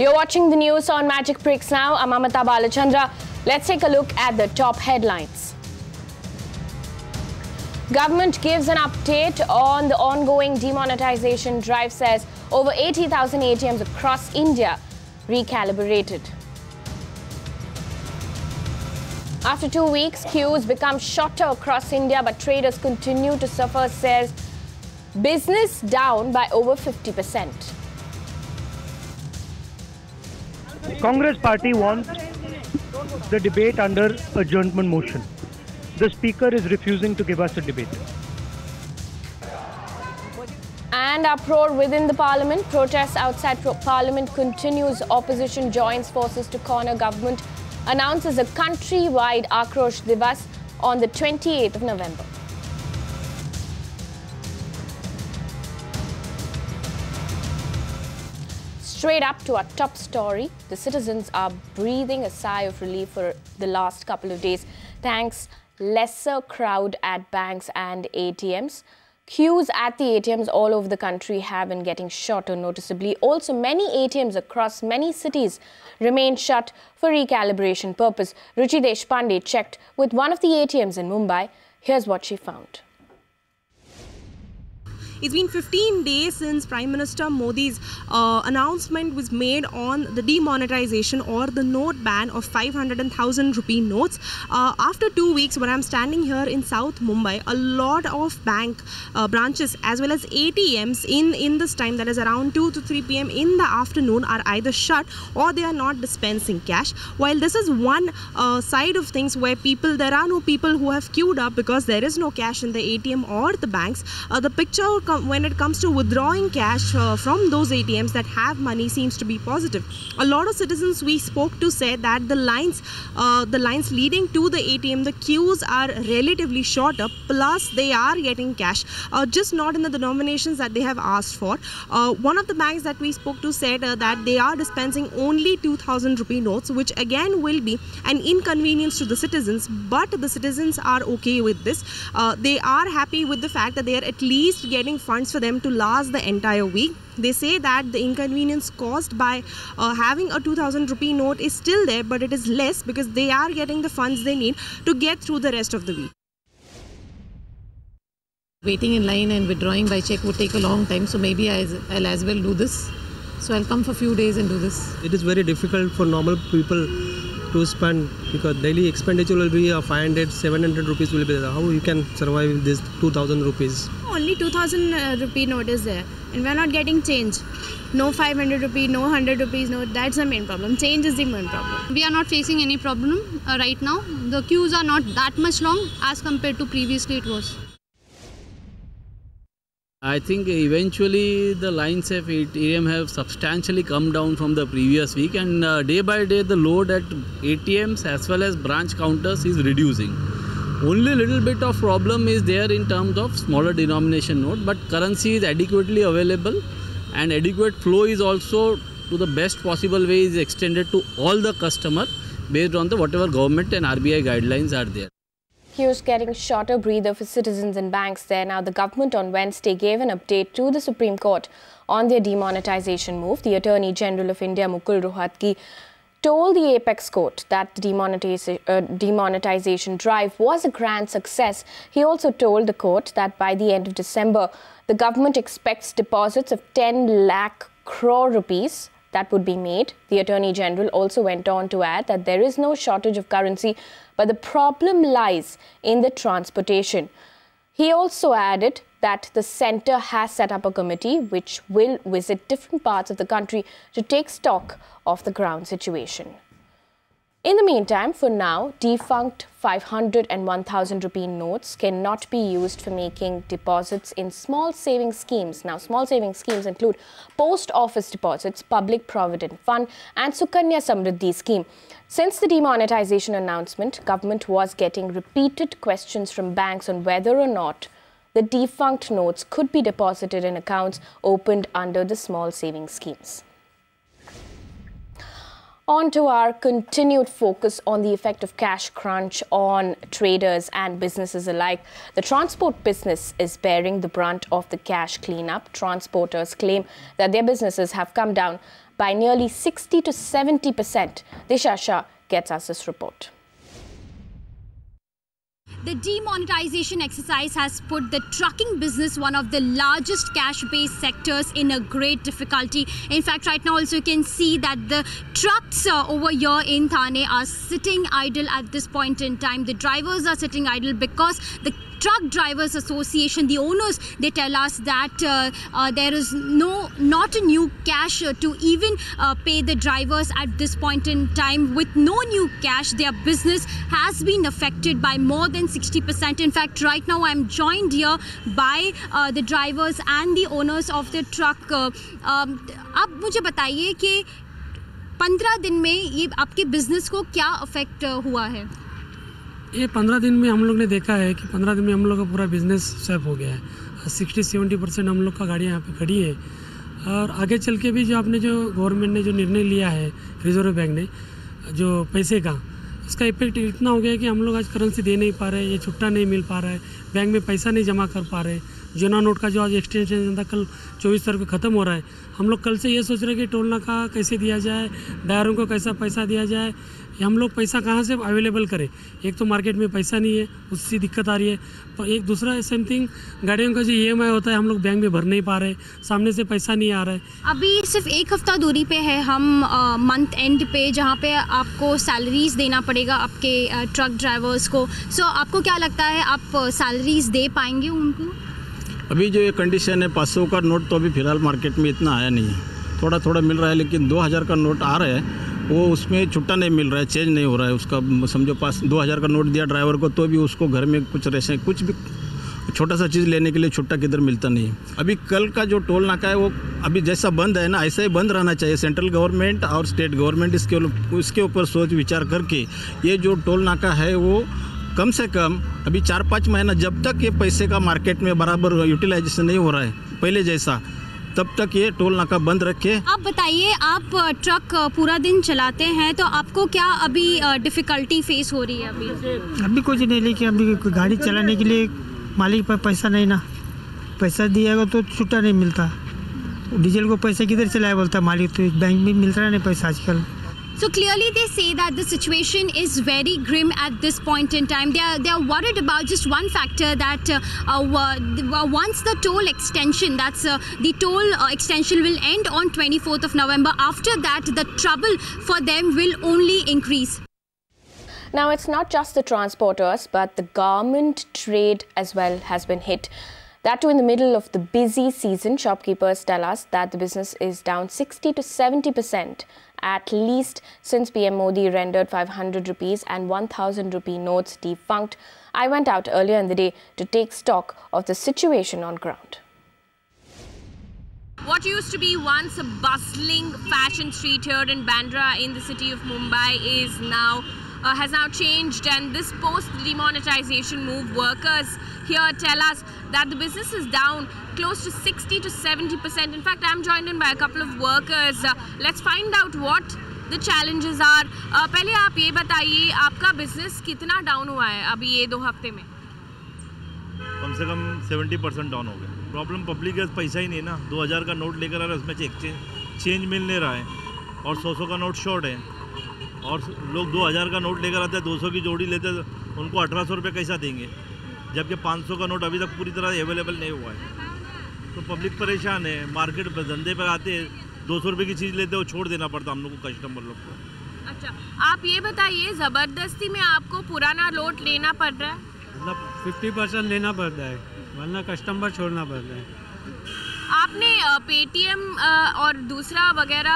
You're watching the news on Magic Bricks now. I'm Amita Balachandra. Let's take a look at the top headlines. Government gives an update on the ongoing demonetization drive, says over 80,000 ATMs across India recalibrated. After 2 weeks, queues become shorter across India, but traders continue to suffer, says business down by over 50%. Congress party wants the debate under adjournment motion. The speaker is refusing to give us a debate. And uproar within the parliament. Protests outside parliament continues. Opposition joins forces to corner government. Announces a country-wide Akrosh Divas on the 28th of November. Straight up to our top story, the citizens are breathing a sigh of relief for the last couple of days, thanks lesser crowd at banks and ATMs. Queues at the ATMs all over the country have been getting shorter noticeably. Also, many ATMs across many cities remain shut for recalibration purpose. Ruchi Deshpande checked with one of the ATMs in Mumbai. Here's what she found. It's been 15 days since Prime Minister Modi's announcement was made on the demonetization or the note ban of 500 and 1,000 rupee notes. After 2 weeks, when I'm standing here in South Mumbai, a lot of bank branches as well as ATMs in this time, that is around 2 to 3 p.m. in the afternoon, are either shut or they are not dispensing cash. While this is one side of things where there are no people who have queued up because there is no cash in the ATM or the banks, the picture when it comes to withdrawing cash from those ATMs that have money seems to be positive. A lot of citizens we spoke to said that the lines leading to the ATM, the queues are relatively shorter, plus they are getting cash, just not in the denominations that they have asked for. One of the banks that we spoke to said that they are dispensing only 2,000 rupee notes, which again will be an inconvenience to the citizens, but the citizens are okay with this. They are happy with the fact that they are at least getting funds for them to last the entire week. They say that the inconvenience caused by having a 2,000 rupee note is still there, but it is less because they are getting the funds they need to get through the rest of the week. Waiting in line and withdrawing by check would take a long time, so maybe I'll as well do this. So I'll come for a few days and do this. It is very difficult for normal people to spend because daily expenditure will be 500, 700 rupees will be there. How you can survive with this 2,000 rupees? Only 2,000 rupee note is there and we're not getting change. No 500 rupee, no 100 rupees note. That's the main problem. Change is the main problem. We are not facing any problem right now. The queues are not that much long as compared to previously it was. I think eventually the lines of ATM have substantially come down from the previous week, and day by day the load at ATMs as well as branch counters is reducing. Only little bit of problem is there in terms of smaller denomination note, but currency is adequately available and adequate flow is also to the best possible way is extended to all the customer based on the whatever government and RBI guidelines are there. Queues getting shorter breather for citizens and banks there. Now, the government on Wednesday gave an update to the Supreme Court on their demonetization move. The Attorney General of India, Mukul Rohatgi, told the Apex Court that the demonetization drive was a grand success. He also told the court that by the end of December, the government expects deposits of 10 lakh crore rupees that would be made. The Attorney General also went on to add that there is no shortage of currency, but the problem lies in the transportation. He also added that the centre has set up a committee which will visit different parts of the country to take stock of the ground situation. In the meantime, for now, defunct 500 and 1,000 rupee notes cannot be used for making deposits in small saving schemes. Now, small saving schemes include post office deposits, public provident fund and Sukanya Samriddhi scheme. Since the demonetization announcement, government was getting repeated questions from banks on whether or not the defunct notes could be deposited in accounts opened under the small saving schemes. On to our continued focus on the effect of cash crunch on traders and businesses alike. The transport business is bearing the brunt of the cash cleanup. Transporters claim that their businesses have come down by nearly 60 to 70%. Disha Shah gets us this report. The demonetization exercise has put the trucking business, one of the largest cash-based sectors, in a great difficulty. In fact, right now also you can see that the trucks over here in Thane are sitting idle at this point in time. The drivers are sitting idle because the Truck Drivers Association, the owners, they tell us that there is not a new cash to even pay the drivers at this point in time. With no new cash, their business has been affected by more than 60%. In fact, right now I'm joined here by the drivers and the owners of the truck. आप मुझे बताइए कि 15 दिन में ये आपके business को क्या अफेक्ट हुआ है? ये 15 दिन में हम लोग ने देखा है कि 15 दिन में हम लोग का पूरा बिज़नेस सेफ हो गया है। 60-70% हम लोग का गाड़ियाँ यहाँ पे खड़ी है और आगे चल के भी जो आपने जो गवर्नमेंट ने जो निर्णय लिया है, रिजर्व बैंक ने जो पैसे का, उसका इफेक्ट इतना हो गया है कि हम लोग आज करेंसी दे नहीं पा रहे, ये छुट्टा नहीं मिल पा रहा है, बैंक में पैसा नहीं जमा कर पा रहे। जना नोट का जो आज एक्सटेंशन था कल 24 तारीख को ख़त्म हो रहा है। हम लोग कल से ये सोच रहे हैं कि टोल नाका कैसे दिया जाए, ड्राइवरों को कैसा पैसा दिया जाए, हम लोग पैसा कहाँ से अवेलेबल करें। एक तो मार्केट में पैसा नहीं है, उससे दिक्कत आ रही है, पर एक दूसरा सेम थिंग गाड़ियों का जो EMI होता है हम लोग बैंक में भर नहीं पा रहे, सामने से पैसा नहीं आ रहा है। अभी सिर्फ एक हफ्ता दूरी पे है हम मंथ एंड पे, जहाँ पे आपको सैलरीज देना पड़ेगा आपके ट्रक ड्राइवर्स को। सो आपको क्या लगता है, आप सैलरीज दे पाएंगे उनको? अभी जो ये कंडीशन है 500 का नोट तो अभी फ़िलहाल मार्केट में इतना आया नहीं है, थोड़ा थोड़ा मिल रहा है, लेकिन 2000 का नोट आ रहा है वो उसमें छुट्टा नहीं मिल रहा है, चेंज नहीं हो रहा है उसका। समझो 2000 का नोट दिया ड्राइवर को तो भी उसको घर में कुछ रेशे कुछ भी छोटा सा चीज़ लेने के लिए छुट्टा किधर मिलता नहीं है। अभी कल का जो टोल नाका है वो अभी जैसा बंद है ना, ऐसा ही बंद रहना चाहिए। सेंट्रल गवर्नमेंट और स्टेट गवर्नमेंट इसके ऊपर सोच विचार करके ये जो टोल नाका है वो कम से कम अभी 4-5 महीना, जब तक ये पैसे का मार्केट में बराबर यूटिलाइजेशन नहीं हो रहा है पहले जैसा, तब तक ये टोल नाका बंद रखे। आप बताइए, आप ट्रक पूरा दिन चलाते हैं तो आपको क्या अभी डिफ़िकल्टी फेस हो रही है? अभी कुछ नहीं, लेकिन अभी गाड़ी चलाने के लिए मालिक पर पैसा नहीं ना, पैसा दिएगा तो छुट्टा नहीं मिलता। डीजल को पैसा किधर चलाए बोलता मालिक, तो बैंक में मिल रहा नहीं पैसा आजकल। So clearly they say that the situation is very grim at this point in time. They are worried about just one factor, that once the toll extension, the toll extension will end on 24th of November. After that, the trouble for them will only increase. Now, it's not just the transporters, but the garment trade as well has been hit. That too in the middle of the busy season. Shopkeepers tell us that the business is down 60 to 70%, at least since PM Modi rendered 500 rupees and 1000 rupee notes defunct. I went out earlier in the day to take stock of the situation on ground. What used to be once a bustling fashion street here in Bandra in the city of Mumbai has now changed, and this post-demonetization move, workers here tell us that the business is down close to 60 to 70%. In fact, I'm joined in by a couple of workers. Let's find out what the challenges are. पहले आप ये बताइए, आपका business कितना down हुआ है अभी ये 2 हफ्ते में? कम से कम 70% डाउन हो गया। प्रॉब्लम पब्लिक के पैसा ही नहीं ना, 2000 का नोट लेकर आ रहा है, उसमें चेंज मिल नहीं रहा है और 100 का नोट शॉर्ट है, और लोग 2000 का नोट लेकर आते हैं, 200 की जोड़ी लेते हैं, उनको 1800 रुपये कैसा देंगे, जबकि 500 का नोट अभी तक पूरी तरह अवेलेबल नहीं हुआ है। तो पब्लिक परेशान है, मार्केट पर धंधे पर आते हैं, 200 रुपये की चीज़ लेते हो, छोड़ देना पड़ता हम लोग को, कस्टमर लोग को। अच्छा, आप ये बताइए, ज़बरदस्ती में आपको पुराना नोट लेना पड़ रहा है? मतलब 50% लेना पड़ता है, वरना कस्टमर छोड़ना पड़ता है। आपने पेटीएम और दूसरा वगैरह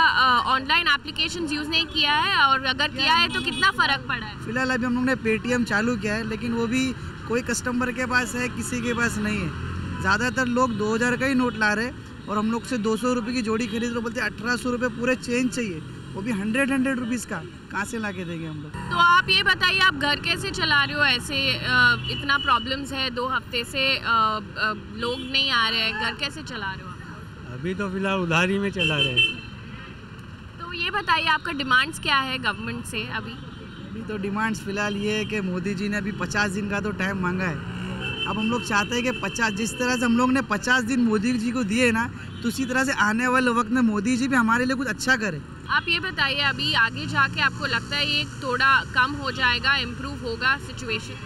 ऑनलाइन एप्लीकेशंस यूज़ नहीं किया है, और अगर किया है तो कितना फ़र्क पड़ा है? फिलहाल अभी हम लोग ने पेटीएम चालू किया है, लेकिन वो भी कोई कस्टमर के पास है, किसी के पास नहीं है। ज़्यादातर लोग 2000 का ही नोट ला रहे हैं और हम लोग से 200 रुपये की जोड़ी खरीद रहे, बोलते 1800 रुपये पूरे चेंज चाहिए, वो भी 100 रुपीज़ का, कहाँ से ला के देंगे हम लोग? तो आप ये बताइए, आप घर कैसे चला रहे हो? ऐसे इतना प्रॉब्लम्स है, 2 हफ्ते से लोग नहीं आ रहे हैं, घर कैसे चला रहे हो? अभी तो फिलहाल उधारी में चला रहे हैं। तो ये बताइए आपका डिमांड्स क्या है गवर्नमेंट से अभी? तो डिमांड्स फिलहाल ये है कि मोदी जी ने अभी 50 दिन का तो टाइम मांगा है। अब हम लोग चाहते हैं कि 50, जिस तरह से हम लोग ने 50 दिन मोदी जी को दिए ना, तो उसी तरह से आने वाले वक्त में मोदी जी भी हमारे लिए कुछ अच्छा करें। आप ये बताइए अभी आगे जाके आपको लगता है ये थोड़ा कम हो जाएगा, इम्प्रूव होगा सिचुएशन?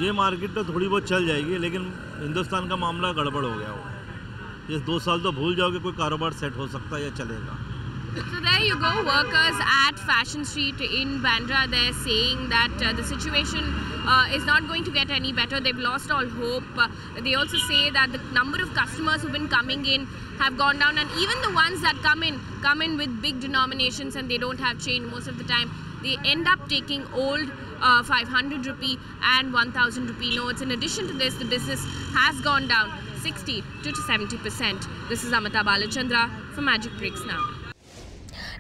ये मार्केट तो थोड़ी बहुत चल जाएगी, लेकिन हिंदुस्तान का मामला गड़बड़ हो गया हो। ये 2 साल तो भूल जाओ कि कोई कारोबार सेट हो सकता है या चलेगा। So there you go, workers at Fashion Street in Bandra, they're saying that the situation is not going to get any better. They've lost all hope. They also say that the number of customers who've been coming in have gone down, and even the ones that come in with big denominations and they don't have change most of the time. They end up taking old 500 rupee and 1000 rupee notes. In addition to this, the business has gone down 60 to 70%. This is Amita Balachandra for Magic Bricks Now.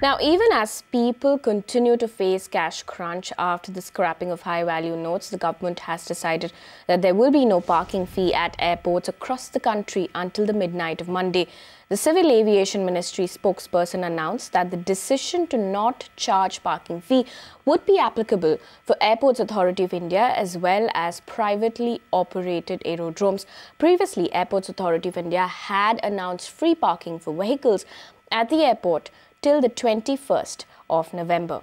Now, even as people continue to face cash crunch after the scrapping of high-value notes, the government has decided that there will be no parking fee at airports across the country until the midnight of Monday. The Civil Aviation Ministry spokesperson announced that the decision to not charge parking fee would be applicable for Airports Authority of India as well as privately operated aerodromes. Previously, Airports Authority of India had announced free parking for vehicles at the airport till the 21st of November.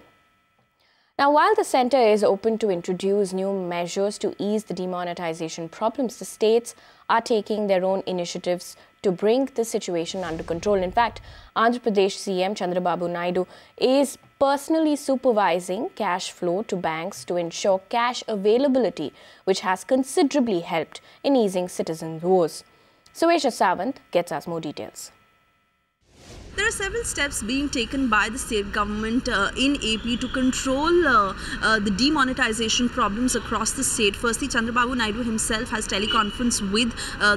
Now, while the centre is open to introduce new measures to ease the demonetization problems, the states are taking their own initiatives to bring the situation under control. In fact, Andhra Pradesh CM Chandrababu Naidu is personally supervising cash flow to banks to ensure cash availability, which has considerably helped in easing citizens' woes. Suesha Sawant gets us more details. There are several steps being taken by the state government in AP to control the demonetization problems across the state. Firstly, Chandrababu Naidu himself has teleconference with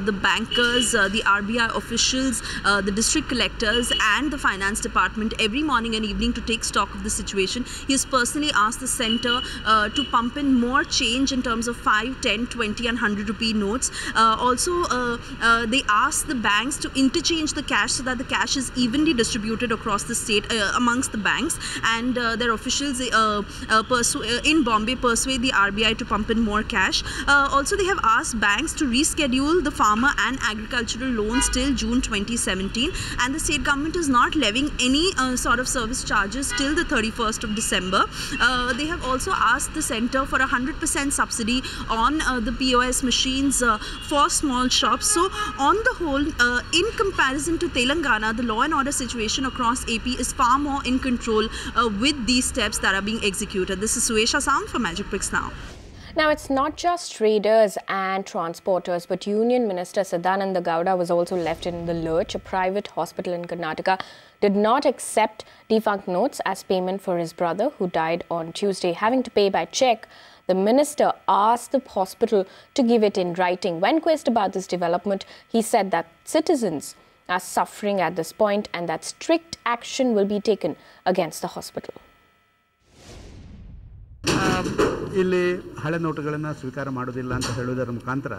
the bankers, the RBI officials, the district collectors and the finance department every morning and evening to take stock of the situation. He has personally asked the centre to pump in more change in terms of 5, 10, 20 and 100 rupee notes. Also, they asked the banks to interchange the cash so that the cash is evenly distributed across the state amongst the banks, and their officials in Bombay persuade the RBI to pump in more cash. Also, they have asked banks to reschedule the farmer and agricultural loans till June 2017, and the state government is not levying any sort of service charges till the 31st of December. They have also asked the centre for 100% subsidy on the POS machines for small shops. So on the whole, in comparison to Telangana, the law and order situation across AP is far more in control with these steps that are being executed. This is Suesha Sound for Magic Bricks Now. Now, it's not just traders and transporters, but Union Minister Sadananda Gowda was also left in the lurch. A private hospital in Karnataka did not accept defunct notes as payment for his brother who died on Tuesday. Having to pay by cheque, the minister asked the hospital to give it in writing. When questioned about this development, he said that citizens are suffering at this point and that strict action will be taken against the hospital. ಇಲ್ಲಿ ಹಳೆ ನೋಟುಗಳನ್ನು ಸ್ವೀಕಾರ ಮಾಡೋದಿಲ್ಲ ಅಂತ ಹೇಳುವುದರ ಮುಖಾಂತರ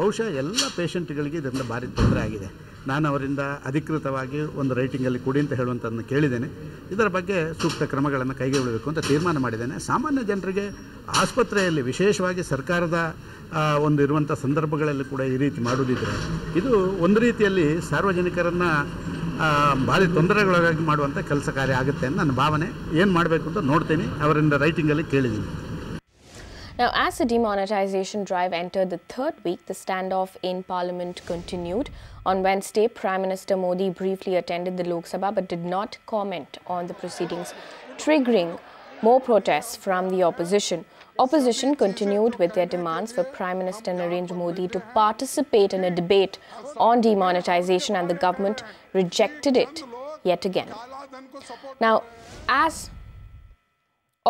ಬಹುಶಃ ಎಲ್ಲ ಪೇಷಂಟ್ಗಳಿಗೆ ಇದರಿಂದ ಭಾರಿ ತೊಂದರೆ ಆಗಿದೆ. ನಾನು ಅವರಿಂದ ಅಧಿಕೃತವಾಗಿ ಒಂದು ರೈಟಿಂಗಲ್ಲಿ ಕೊಡಿ ಅಂತ ಹೇಳುವಂಥದ್ದನ್ನು ಕೇಳಿದ್ದೇನೆ. ಇದರ ಬಗ್ಗೆ ಸೂಕ್ತ ಕ್ರಮಗಳನ್ನು ಕೈಗೊಳ್ಳಬೇಕು ಅಂತ ತೀರ್ಮಾನ ಮಾಡಿದ್ದೇನೆ. ಸಾಮಾನ್ಯ ಜನರಿಗೆ ಆಸ್ಪತ್ರೆಯಲ್ಲಿ ವಿಶೇಷವಾಗಿ ಸರ್ಕಾರದ ಒಂದು ಇರುವಂಥ ಸಂದರ್ಭಗಳಲ್ಲಿ ಕೂಡ ಈ ರೀತಿ ಮಾಡೋದಿದ್ರೆ ಇದು ಒಂದು ರೀತಿಯಲ್ಲಿ ಸಾರ್ವಜನಿಕರನ್ನು ಭಾರಿ ತೊಂದರೆಗೊಳಗಾಗಿ ಮಾಡುವಂಥ ಕೆಲಸ ಕಾರ್ಯ ಆಗುತ್ತೆ ಅಂತ ನನ್ನ ಭಾವನೆ. ಏನು ಮಾಡಬೇಕು ಅಂತ ನೋಡ್ತೀನಿ, ಅವರಿಂದ ರೈಟಿಂಗಲ್ಲಿ ಕೇಳಿದ್ದೀನಿ. Now, as the demonetization drive entered the third week, the standoff in Parliament continued. On Wednesday, Prime Minister Modi briefly attended the Lok Sabha but did not comment on the proceedings, triggering more protests from the opposition. Opposition continued with their demands for Prime Minister Narendra Modi to participate in a debate on demonetization, and the government rejected it yet again. Now, as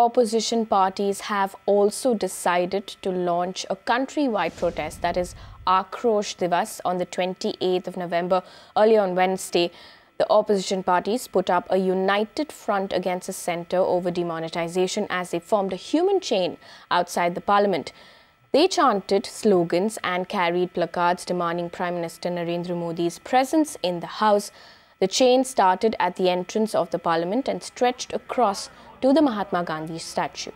opposition parties have also decided to launch a countrywide protest, that is Akrosh Divas, on the 28th of November. Earlier on Wednesday, the opposition parties put up a united front against the centre over demonetization as they formed a human chain outside the parliament. They chanted slogans and carried placards demanding Prime Minister Narendra Modi's presence in the House. The chain started at the entrance of the parliament and stretched across to the Mahatma Gandhi statue.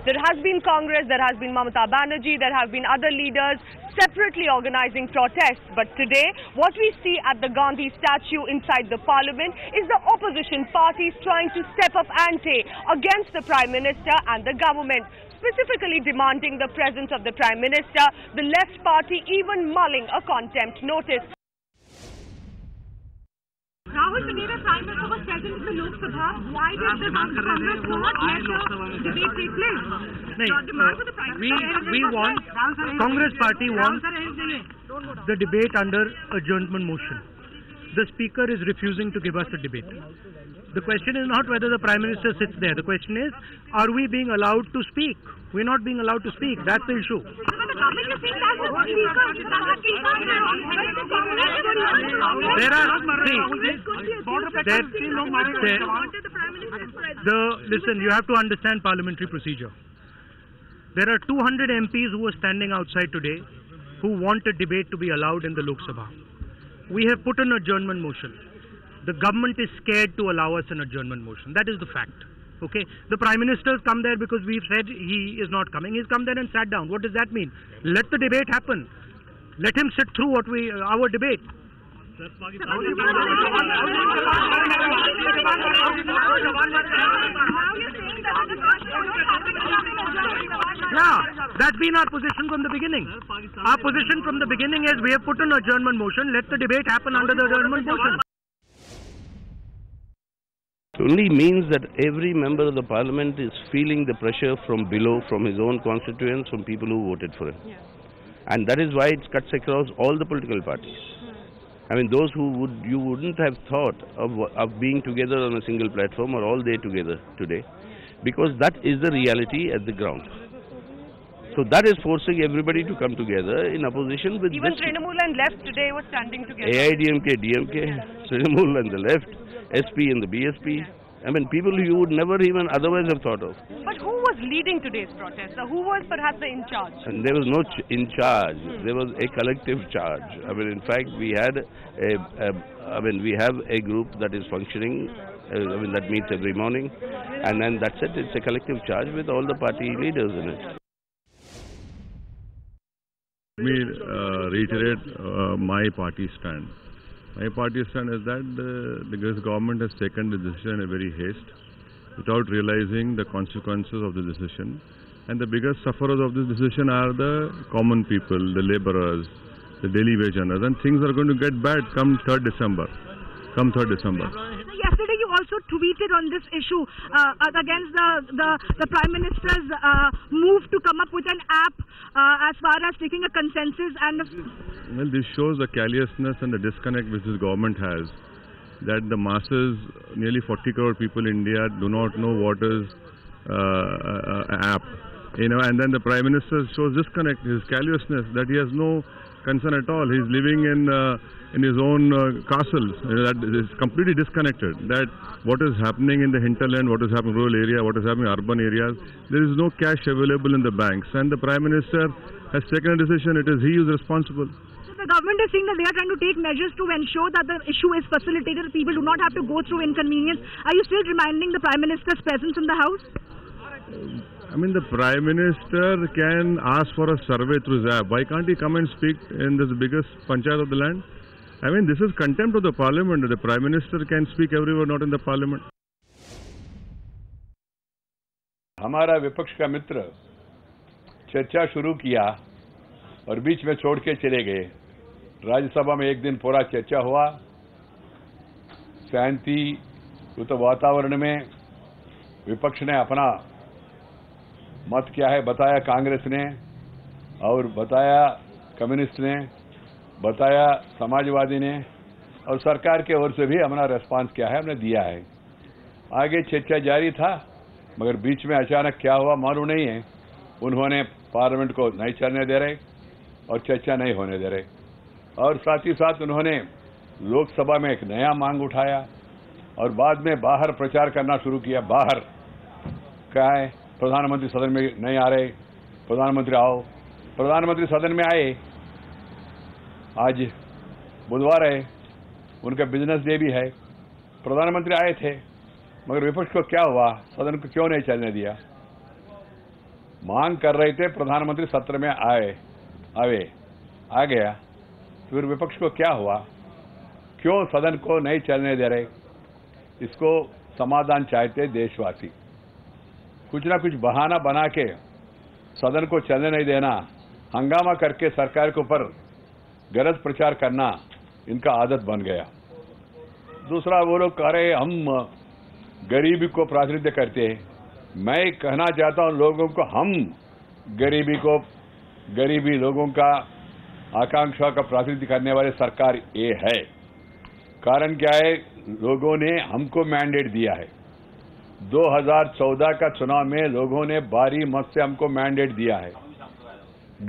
There has been Congress, there has been Mamata Banerjee, there have been other leaders separately organizing protests. But today, what we see at the Gandhi statue inside the parliament is the opposition parties trying to step up ante against the Prime Minister and the government, specifically demanding the presence of the Prime Minister, the left party even mulling a contempt notice. Rahul, today the Prime Minister was present in the Lok Sabha. Why did the Congress not let the debate take place? We want, Congress party wants the debate under adjournment motion. The Speaker is refusing to give us a debate. The question is not whether the Prime Minister sits there. The question is, are we being allowed to speak? We're not being allowed to speak. That's the issue. Listen, you have to understand parliamentary procedure. There are 200 MPs who are standing outside today who want a debate to be allowed in the Lok Sabha. We have put an adjournment motion. The government is scared to allow us an adjournment motion. That is the fact. Okay, the Prime Minister has come there because we've said he is not coming. He's come there and sat down. What does that mean? Let the debate happen. Let him sit through our debate. Yeah, that's been our position from the beginning. Our position from the beginning is we have put an adjournment motion. Let the debate happen under the adjournment motion. It only means that every member of the parliament is feeling the pressure from below, from his own constituents, from people who voted for him. Yeah. And that is why it cuts across all the political parties. I mean, those who you wouldn't have thought of being together on a single platform or all day together today, because that is the reality at the ground. So that is forcing everybody to come together in opposition with even Trinamool and left today were standing together. AIDMK, DMK, Trinamool and the left, SP and the BSP. I mean, people you would never even otherwise have thought of. But who was leading today's protest? Who was perhaps the in charge? And there was no in charge. There was a collective charge. I mean, in fact, we had we have a group that is functioning. That meets every morning, and then that's it. It's a collective charge with all the party leaders in it. Let me reiterate my party stand. My party stand is that the government has taken the decision in a very haste without realizing the consequences of the decision. And the biggest sufferers of this decision are the common people, the laborers, the daily wage earners. And things are going to get bad come 3rd December. Yesterday you also tweeted on this issue against the Prime Minister's move to come up with an app as far as taking a consensus and... Well, this shows the callousness and the disconnect which this government has, that the masses, nearly 40 crore people in India do not know what is an app. And then the Prime Minister shows disconnect, his callousness, that he has no concern at all. He's living in his own castles. That is completely disconnected. That what is happening in the hinterland, what is happening in rural area, what is happening in urban areas, there is no cash available in the banks. And the Prime Minister has taken a decision. It is he who is responsible. The government is saying that they are trying to take measures to ensure that the issue is facilitated. People do not have to go through inconvenience. Are you still reminding the Prime Minister's presence in the House? I mean, the Prime Minister can ask for a survey through his app. Why can't he come and speak in this biggest panchayat of the land? I mean, this is contempt of the Parliament. The Prime Minister can speak everywhere, not in the Parliament. हमारा विपक्ष का मित्र चर्चा शुरू किया और बीच में छोड़ के चले गए। राज्यसभा में एक दिन पूरा चर्चा हुआ, शांति युक्त वातावरण में विपक्ष ने अपना मत क्या है बताया, कांग्रेस ने और बताया कम्युनिस्ट ने, बताया समाजवादी ने, और सरकार के ओर से भी हमारा रेस्पॉन्स क्या है हमने दिया है। आगे चर्चा जारी था, मगर बीच में अचानक क्या हुआ मालूम नहीं है। उन्होंने पार्लियामेंट को नहीं चलने दे रहे और चर्चा नहीं होने दे रहे, और साथ ही साथ उन्होंने लोकसभा में एक नया मांग उठाया और बाद में बाहर प्रचार करना शुरू किया। बाहर क्या है, प्रधानमंत्री सदन में नहीं आ रहे, प्रधानमंत्री आओ। प्रधानमंत्री सदन में आए, आज बुधवार है, उनका बिजनेस डे भी है। प्रधानमंत्री आए थे, मगर विपक्ष को क्या हुआ, सदन को क्यों नहीं चलने दिया? मांग कर रहे थे प्रधानमंत्री सत्र में आ गया, फिर विपक्ष को क्या हुआ, क्यों सदन को नहीं चलने दे रहे? इसको समाधान चाहते देशवासी। कुछ ना कुछ बहाना बना के सदन को चलने नहीं देना, हंगामा करके सरकार के ऊपर गलत प्रचार करना इनका आदत बन गया। दूसरा, वो लोग कह रहे हम गरीबी को प्रातिनिध्य करते हैं। मैं कहना चाहता हूं लोगों को, हम गरीबी लोगों का आकांक्षा का प्रातिनिध्य करने वाले सरकार ये है। कारण क्या है, लोगों ने हमको मैंडेट दिया है। 2014 का चुनाव में लोगों ने भारी मत से हमको मैंडेट दिया है।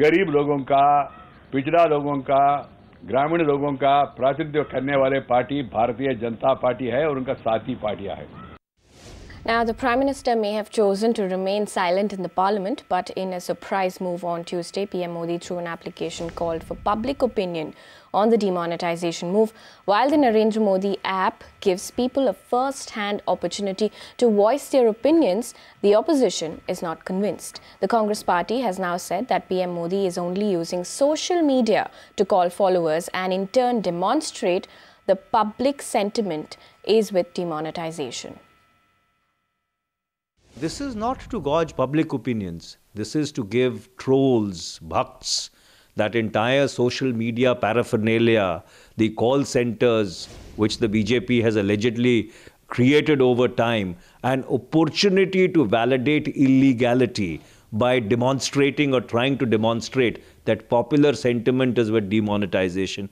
गरीब लोगों का, पिछड़ा लोगों का, ग्रामीण लोगों का प्रातिनिध्य करने वाले पार्टी भारतीय जनता पार्टी है और उनका साथी पार्टियां है। Now, the Prime Minister may have chosen to remain silent in the Parliament, but in a surprise move on Tuesday, PM Modi threw an application called for public opinion on the demonetization move. While the Narendra Modi app gives people a first-hand opportunity to voice their opinions, the opposition is not convinced. The Congress party has now said that PM Modi is only using social media to call followers and in turn demonstrate the public sentiment is with demonetization. This is not to gauge public opinions. This is to give trolls, bhakts, that entire social media paraphernalia, the call centers which the BJP has allegedly created over time, an opportunity to validate illegality by demonstrating or trying to demonstrate that popular sentiment is with demonetization.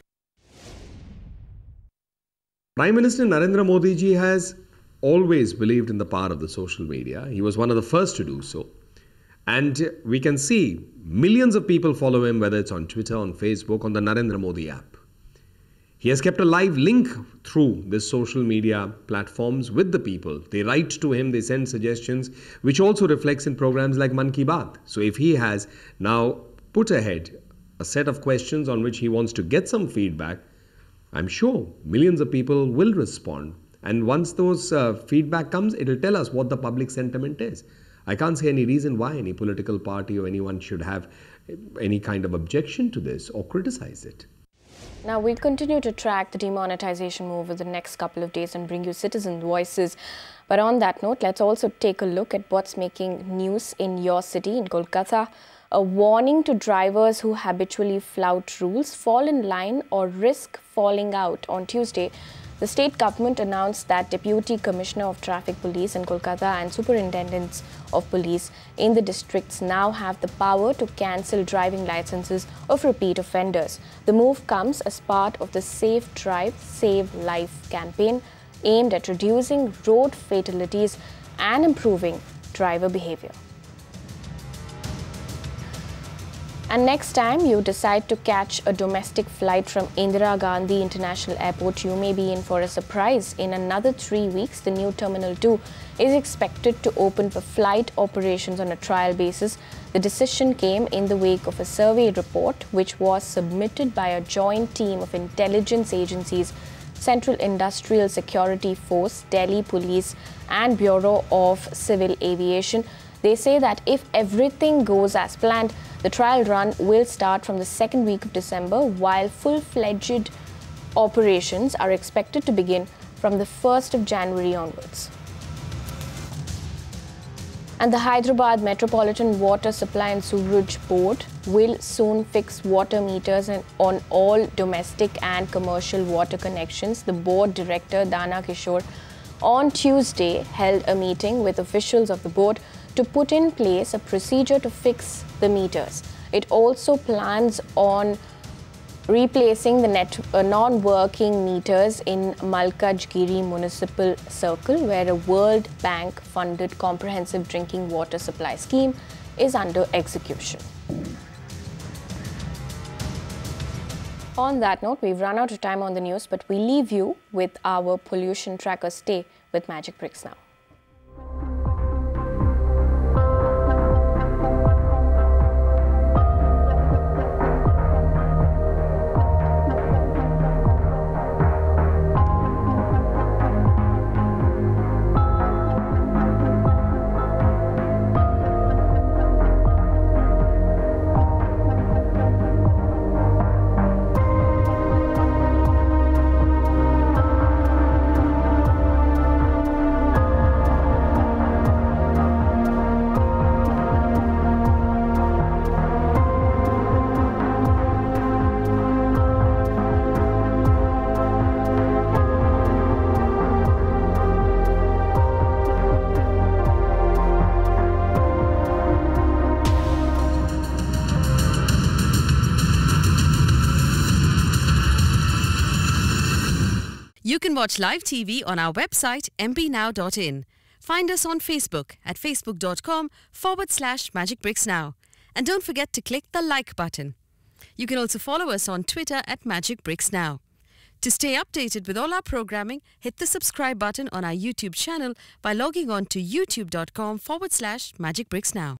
Prime Minister Narendra Modi ji has always believed in the power of the social media. He was one of the first to do so. And we can see millions of people follow him, whether it's on Twitter, on Facebook, on the Narendra Modi app. He has kept a live link through this social media platforms with the people. They write to him, they send suggestions, which also reflects in programs like Man Ki Baat. So if he has now put ahead a set of questions on which he wants to get some feedback, I'm sure millions of people will respond. And once those feedback comes, it will tell us what the public sentiment is. I can't see any reason why any political party or anyone should have any kind of objection to this or criticize it. Now, we'll continue to track the demonetization move over the next couple of days and bring you citizen voices. But on that note, let's also take a look at what's making news in your city, in Kolkata. A warning to drivers who habitually flout rules, fall in line or risk falling out. On Tuesday, the state government announced that Deputy Commissioner of Traffic Police in Kolkata and Superintendents of Police in the districts now have the power to cancel driving licenses of repeat offenders. The move comes as part of the Safe Drive, Save Life campaign aimed at reducing road fatalities and improving driver behavior. And next time you decide to catch a domestic flight from Indira Gandhi International Airport, you may be in for a surprise. In another 3 weeks, the new Terminal 2 is expected to open for flight operations on a trial basis. The decision came in the wake of a survey report which was submitted by a joint team of intelligence agencies, Central Industrial Security Force, Delhi Police and Bureau of Civil Aviation. They say that if everything goes as planned, the trial run will start from the second week of December, while full-fledged operations are expected to begin from the 1st of January onwards. And the Hyderabad Metropolitan Water Supply and Sewerage Board will soon fix water meters on all domestic and commercial water connections. The board director, Dana Kishore, on Tuesday held a meeting with officials of the board to put in place a procedure to fix the meters. It also plans on replacing the non-working meters in Malkajgiri Municipal Circle, where a World Bank-funded comprehensive drinking water supply scheme is under execution. On that note, we've run out of time on the news, but we leave you with our pollution tracker. Stay with Magic Bricks now. You can watch live TV on our website mpnow.in. Find us on Facebook at facebook.com/magicbricksnow. And don't forget to click the like button. You can also follow us on Twitter at magicbricksnow. To stay updated with all our programming, hit the subscribe button on our YouTube channel by logging on to youtube.com/magicbricksnow.